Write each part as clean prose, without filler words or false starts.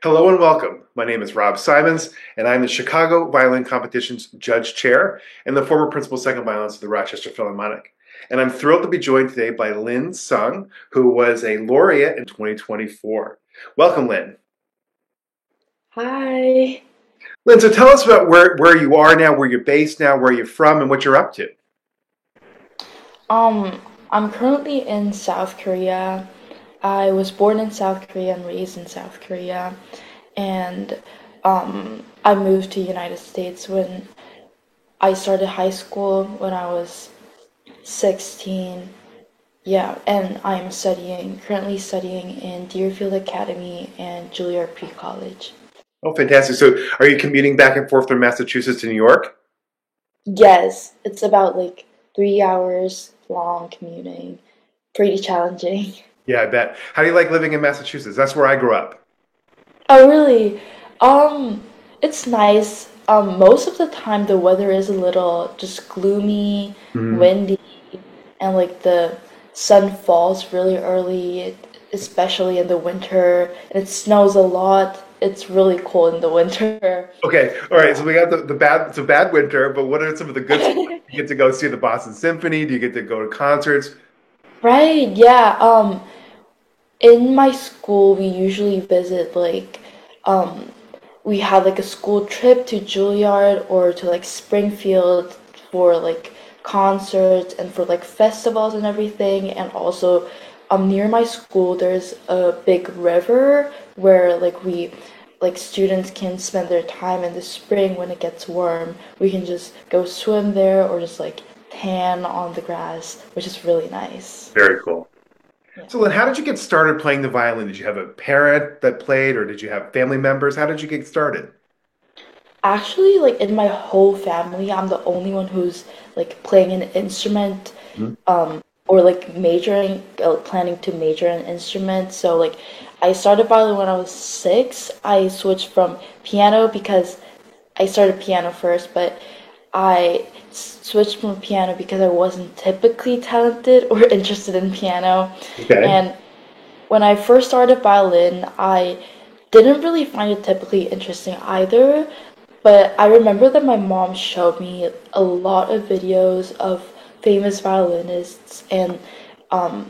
Hello and welcome. My name is Rob Simons, and I'm the Chicago Violin Competition's Judge Chair and the former Principal Second Violinist of the Rochester Philharmonic. And I'm thrilled to be joined today by Lynn Sung, who was a laureate in 2024. Welcome, Lynn. Hi. Lynn, so tell us about where you are now, where you're based now, where you're from, and what you're up to. Um, I'm currently in South Korea. I was born in South Korea and raised in South Korea, and I moved to United States when I started high school when I was 16. Yeah, and I'm currently studying in Deerfield Academy and Juilliard Pre-College. Oh, fantastic. So are you commuting back and forth from Massachusetts to New York? Yes, it's about like 3 hours long commuting. Pretty challenging. Yeah, I bet. How do you like living in Massachusetts? That's where I grew up. Oh, really? Um, it's nice. Most of the time the weather is a little just gloomy, Mhm. windy, and like the sun falls really early, especially in the winter, and it snows a lot. It's really cold in the winter. Okay, all right. So we got the bad. It's a bad winter, but what are some of the good spots? You get to go see the Boston Symphony. Do you get to go to concerts? Right, yeah. In my school, we usually visit um, we had like a school trip to Juilliard or to like Springfield for like concerts and for like festivals and everything. And also, near my school, there's a big river where like students can spend their time in the spring when it gets warm. We can just go swim there or just like tan on the grass, which is really nice. Very cool. Yeah. So then, how did you get started playing the violin? Did you have a parent that played, or did you have family members? How did you get started? Actually, like in my whole family, I'm the only one who's like playing an instrument, Mhm. or like planning to major in instruments. So like, I started violin when I was 6. I switched from piano because I started piano first, but switched from piano because I wasn't typically talented or interested in piano. Okay. And when I first started violin, I didn't really find it typically interesting either, but I remember that my mom showed me a lot of videos of famous violinists, and um,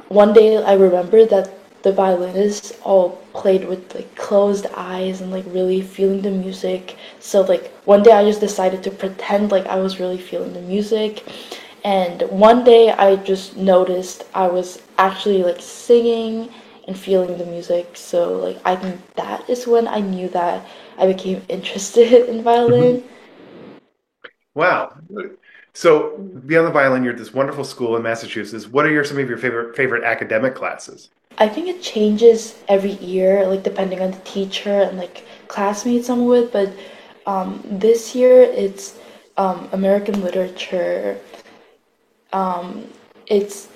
one day I remember that the violinists all played with like closed eyes and like really feeling the music. So like one day I just decided to pretend like I was really feeling the music. And one day I just noticed I was actually like singing and feeling the music. So like I think that is when I knew that I became interested in Mhm. violin. Wow. So beyond the violin, you're at this wonderful school in Massachusetts. What are some of your favorite academic classes? I think it changes every year, like depending on the teacher and like classmates I'm with. But this year it's American literature. Um, it's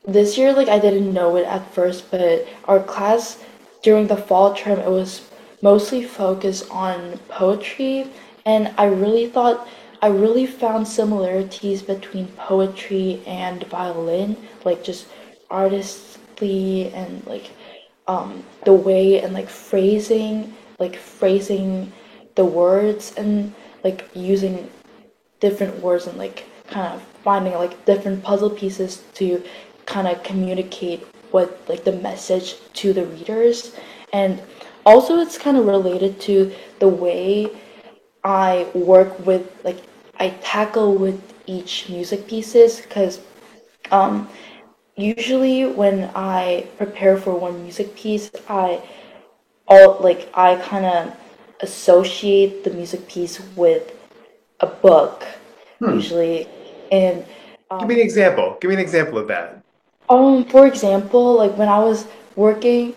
this year like I didn't know it at first, but our class during the fall term it was mostly focused on poetry, and I really found similarities between poetry and violin, like just artistly and like the way and like phrasing the words and like using different words and like kind of finding like different puzzle pieces to kind of communicate what like the message to the readers. And also it's kind of related to the way I work with like I tackle with each music pieces, because um usually when I prepare for one music piece I kind of associate the music piece with a book Hmm. usually. And Give me an example. Give me an example of that. for example, like when I was working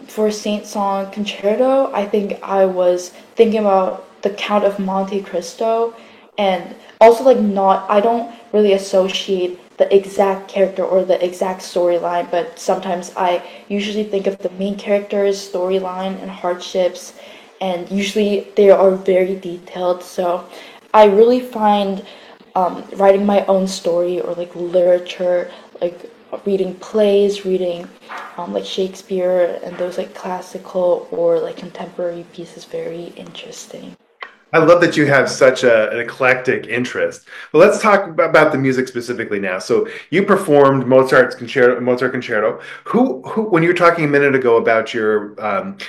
for Saint Song Concerto, I think I was thinking about the Count of Monte Cristo, and also like not I don't really associate the exact character or the exact storyline, but sometimes I usually think of the main character's storyline and hardships, and usually they are very detailed. So I really find writing my own story or like literature like reading plays, reading like Shakespeare and those like classical or like contemporary pieces very interesting. I love that you have such an eclectic interest. But let's talk about the music specifically now. So you performed Mozart Concerto. When you were talking a minute ago about your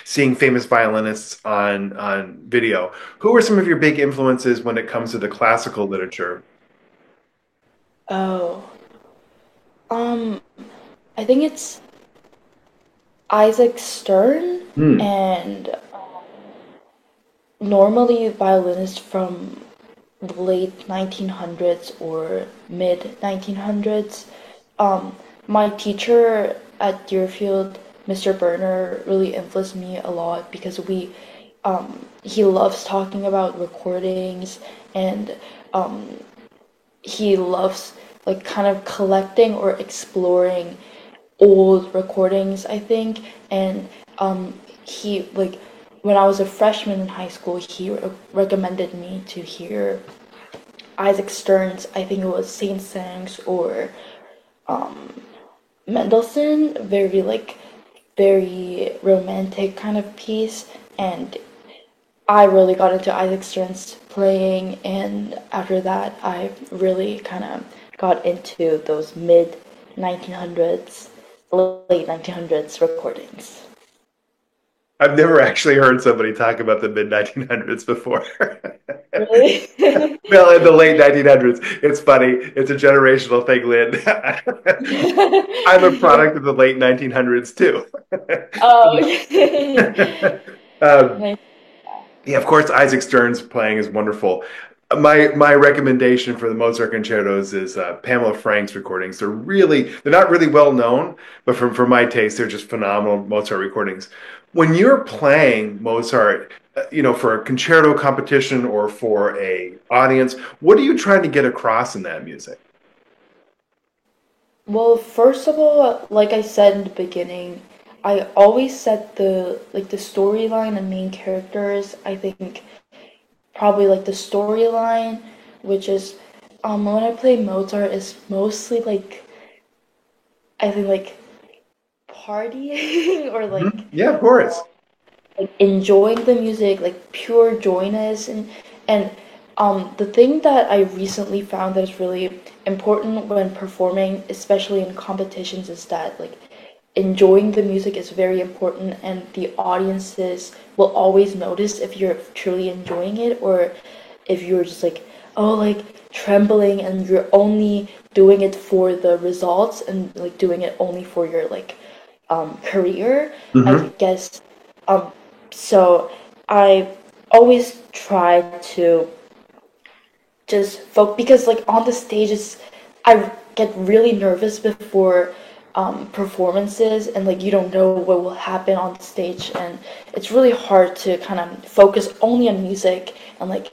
seeing famous violinists on video, who were some of your big influences when it comes to the classical literature? Oh, um, I think it's Isaac Stern Hmm. and normally violinists from the late 1900s or mid 1900s. Um, my teacher at Deerfield, Mr. Berner, really influenced me a lot because he loves talking about recordings and um, he loves like kind of collecting or exploring old recordings, I think. And he like when I was a freshman in high school, he recommended me to hear Isaac Stern's, I think it was Saint Saëns or Mendelssohn, very romantic kind of piece. And I really got into Isaac Stern's playing, and after that, I really kind of got into those mid 1900s, late 1900s recordings. I've never actually heard somebody talk about the mid 1900s before. Really? Well, in the late 1900s, it's funny. It's a generational thing, Lynn. I'm a product of the late 1900s too. Oh, okay. um, Nice. yeah, of course, Isaac Stern's playing is wonderful. My recommendation for the Mozart concertos is Pamela Frank's recordings. They're not really well known, but for my taste, they're just phenomenal Mozart recordings. When you're playing Mozart, for a concerto competition or for a audience, what are you trying to get across in that music? Well, first of all, like I said in the beginning, I always set the storyline and main characters. I think probably like the storyline, which is when I play Mozart, is mostly like I think like partying or Mhm. Yeah, of course. like enjoying the music, like pure joyness. And the thing that I recently found that is really important when performing, especially in competitions, is that like enjoying the music is very important, and the audiences will always notice if you're truly enjoying it or if you're just like, oh, like trembling and you're only doing it for the results and like doing it only for your like career, I Hmm. guess. Um, so I always try to just focus because like on the stages, I get really nervous before performances, and like you don't know what will happen on stage, and it's really hard to kind of focus only on music and like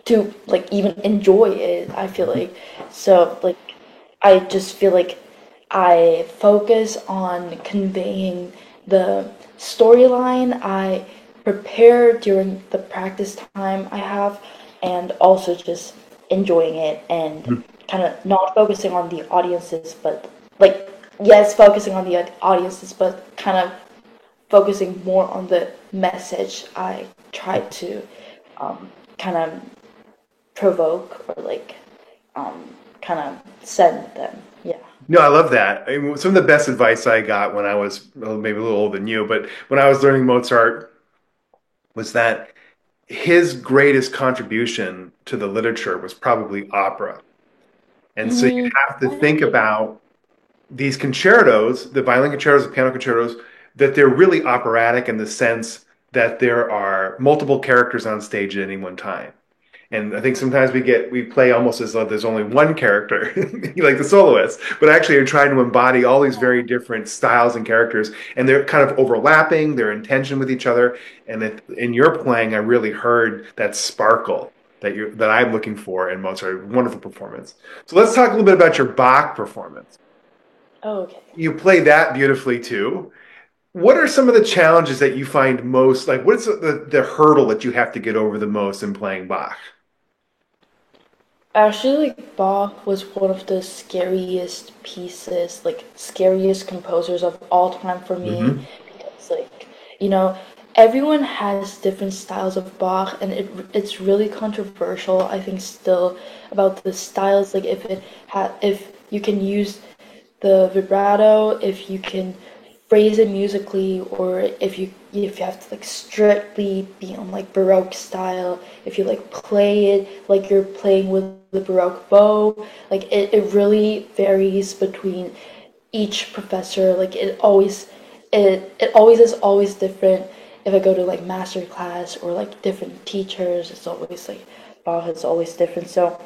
to like even enjoy it. I feel like so like I just feel like I focus on conveying the storyline. I prepare during the practice time I have, and also just enjoying it and kind of not focusing on the audiences, but like, yes, focusing on the audiences, but kind of focusing more on the message I try to kind of provoke or like kind of send them. Yeah. No, I love that. I mean, some of the best advice I got when I was well, maybe a little older than you, but when I was learning Mozart was that his greatest contribution to the literature was probably opera. And so you Mm, have to think about these concertos, the violin concertos, the piano concertos, that they're really operatic in the sense that there are multiple characters on stage at any one time. And I think sometimes we play almost as though there's only one character, like the soloist, but actually you're trying to embody all these very different styles and characters, and they're kind of overlapping, they're in tension with each other. And in your playing, I really heard that sparkle that I'm looking for in Mozart. Wonderful performance. So let's talk a little bit about your Bach performance. oh, okay. You play that beautifully too. What are some of the challenges that you find most like? What's the hurdle that you have to get over the most in playing Bach? Actually, like Bach was one of the scariest pieces, like scariest composers of all time for me, Hmm. because like you know everyone has different styles of Bach, and it's really controversial. I think still about the styles, like if you can use the vibrato, if you can phrase it musically, or if you have to like strictly be on like Baroque style, if you like play it like you're playing with the Baroque bow, like it really varies between each professor. Like it always is always different. If I go to like master class or like different teachers, it's always like Bach is always different. So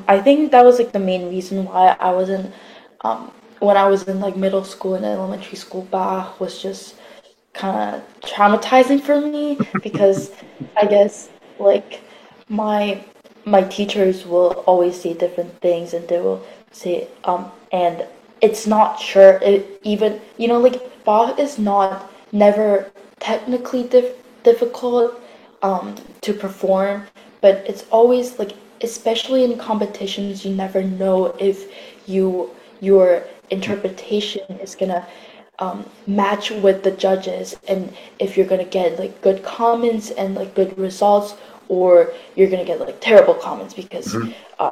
I think that was like the main reason why I wasn't when I was in like middle school and elementary school, Bach was just kind of traumatizing for me because I guess like my my teachers will always say different things and they will say and it's not sure it even like Bach is not never technically difficult to perform, but it's always like especially in competitions you never know if your interpretation is gonna match with the judges and if you're gonna get like good comments and like good results or you're gonna get like terrible comments because Hmm. uh,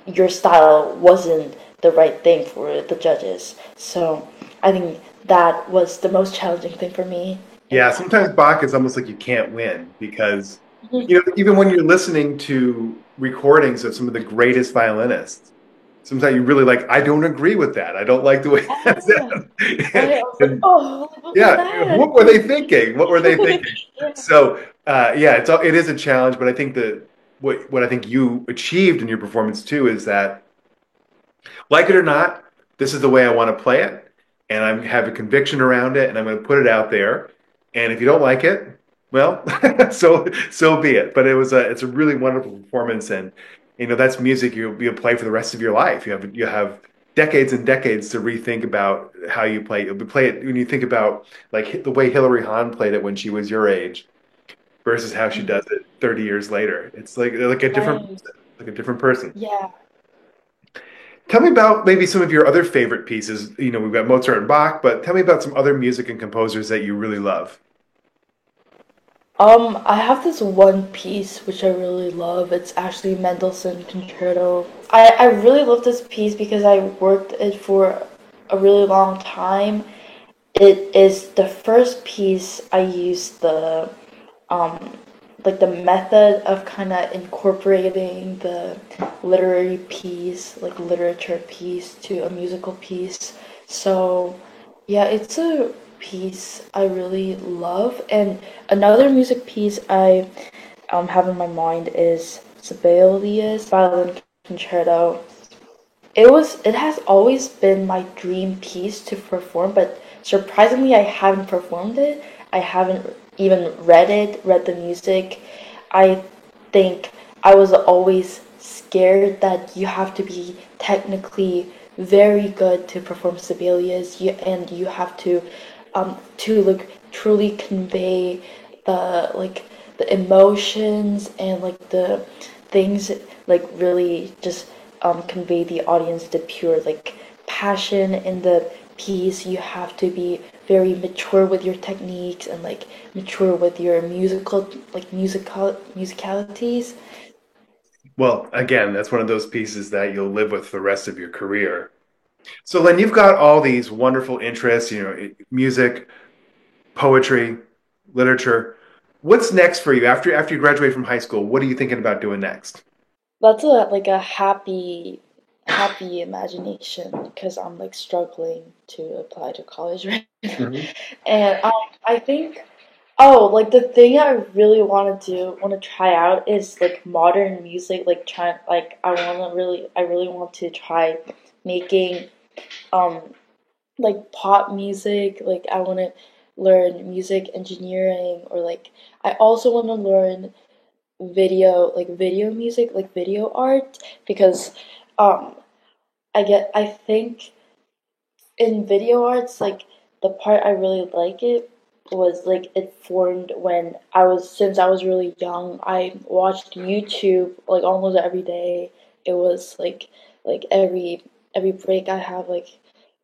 your style wasn't the right thing for the judges. So I think that was the most challenging thing for me in Yeah, Bach. sometimes Bach is almost like you can't win because, even when you're listening to recordings of some of the greatest violinists, sometimes you really like, I don't agree with that. I don't like the way that's Yeah, done. right. I was like, And oh, what was yeah, that? what were they thinking? What were they thinking? Yeah. So, yeah, it is a challenge, but I think that what I think you achieved in your performance too is that, like it or not, this is the way I want to play it, and I have a conviction around it, and I'm going to put it out there. And if you don't like it, well, so be it. But it's a really wonderful performance, and that's music you'll play for the rest of your life. You have decades and decades to rethink about how you play. You'll play it when you think about like the way Hilary Hahn played it when she was your age versus how she Mm, does it 30 years later. It's like a different right. like a different person. Yeah. Tell me about maybe some of your other favorite pieces. We've got Mozart and Bach, but tell me about some other music and composers that you really love. I have this one piece which I really love. It's actually Mendelssohn Concerto. I really love this piece because I worked it for a really long time. It is the first piece I used um the method of kind of incorporating the literary piece, like literature piece to a musical piece. So yeah, it's a piece I really love. And another music piece I have in my mind is Sibelius Violin Concerto. It has always been my dream piece to perform, but surprisingly I haven't performed it. I haven't even read the music. I think I was always scared that you have to be technically very good to perform Sibelius, and you have to like truly convey the emotions and like the things like really just convey the audience the pure like passion in the piece. You have to be very mature with your techniques and like mature with your musicalities. Well, again, that's one of those pieces that you'll live with the rest of your career. So, Len, you've got all these wonderful interests, music, poetry, literature. What's next for you after you graduate from high school? What are you thinking about doing next? That's a happy imagination because I'm like struggling to apply to college right now. Hmm. And I think like the thing I really want to try out is like modern music. Like try like I really want to try making um like pop music. Like I want to learn music engineering, or like I also want to learn video music, like video art, because um I think in video arts, like the part I really like it. was like it formed when since I was really young. I watched YouTube like almost every day. It was like every break I have, like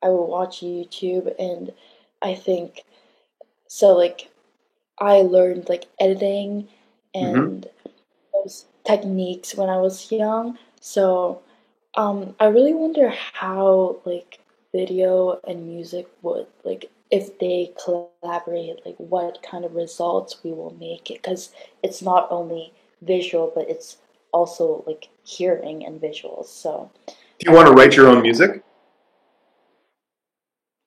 I would watch YouTube. And I think so like I learned like editing Hmm. and those techniques when I was young. So I really wonder how like video and music would like if they collaborate, like what kind of results we will make it, because it's not only visual but it's also like hearing and visuals. So Do you want to I write your think own music?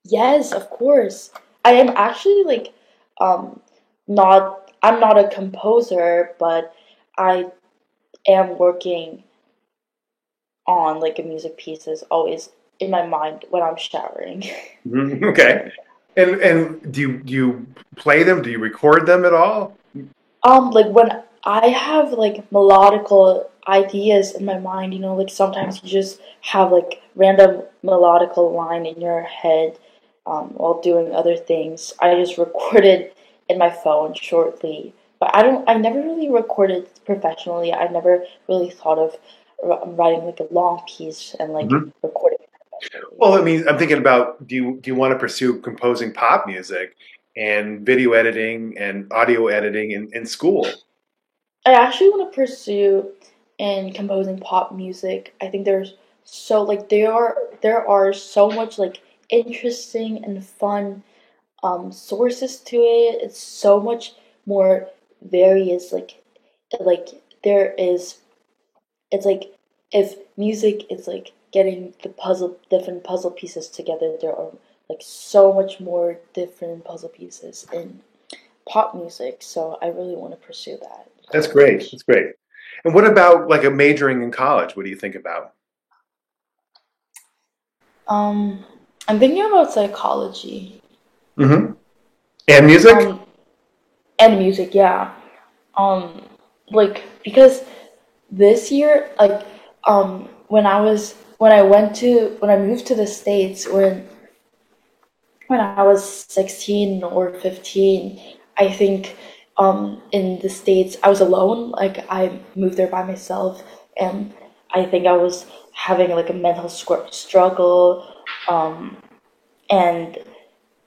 yes, of course. I am actually like um not I'm not a composer, but I am working on like a music piece is always in my mind when I'm showering. Mhm. Okay. And do you play them? Do you record them at all? Like when I have like melodical ideas in my mind, like sometimes you just have like random melodical line in your head while doing other things. I just recorded in my phone shortly, but I never really recorded professionally. I never really thought of writing like a long piece and like Mhm. recording it professionally. Well, I mean, I'm thinking about do you want to pursue composing pop music and video editing and audio editing in school? I actually want to pursue in composing pop music. I think there are so much like interesting and fun sources to it. It's so much more various. Like there is. It's like if music is like getting the puzzle different puzzle pieces together. There are like so much more different puzzle pieces in pop music. So I really want to pursue that in That's great. college. That's great. And what about like a majoring in college? What do you think about? Um, I'm thinking about psychology. Hmm. And music? Um, and music, yeah. Um, like because this year, like, when I moved to the States when I was 16 or 15, I think in the States I was alone. Like I moved there by myself, and I think I was having like a mental struggle. Um, and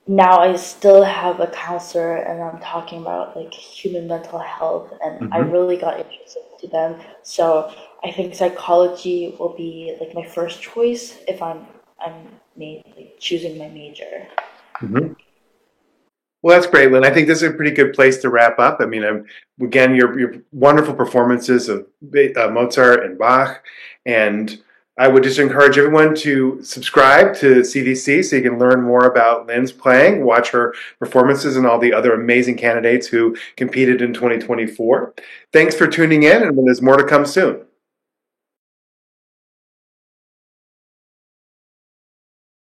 now I still have a counselor and I'm talking about like human mental health, and I Hmm. really got interested to them. So I think psychology will be like my first choice if I'm like, choosing my major. Hmm. Well, that's great, Lynn. I think this is a pretty good place to wrap up. I mean, again, your wonderful performances of Mozart and Bach, and I would just encourage everyone to subscribe to CDC so you can learn more about Lynn's playing, watch her performances, and all the other amazing candidates who competed in 2024. Thanks for tuning in, and there's more to come soon.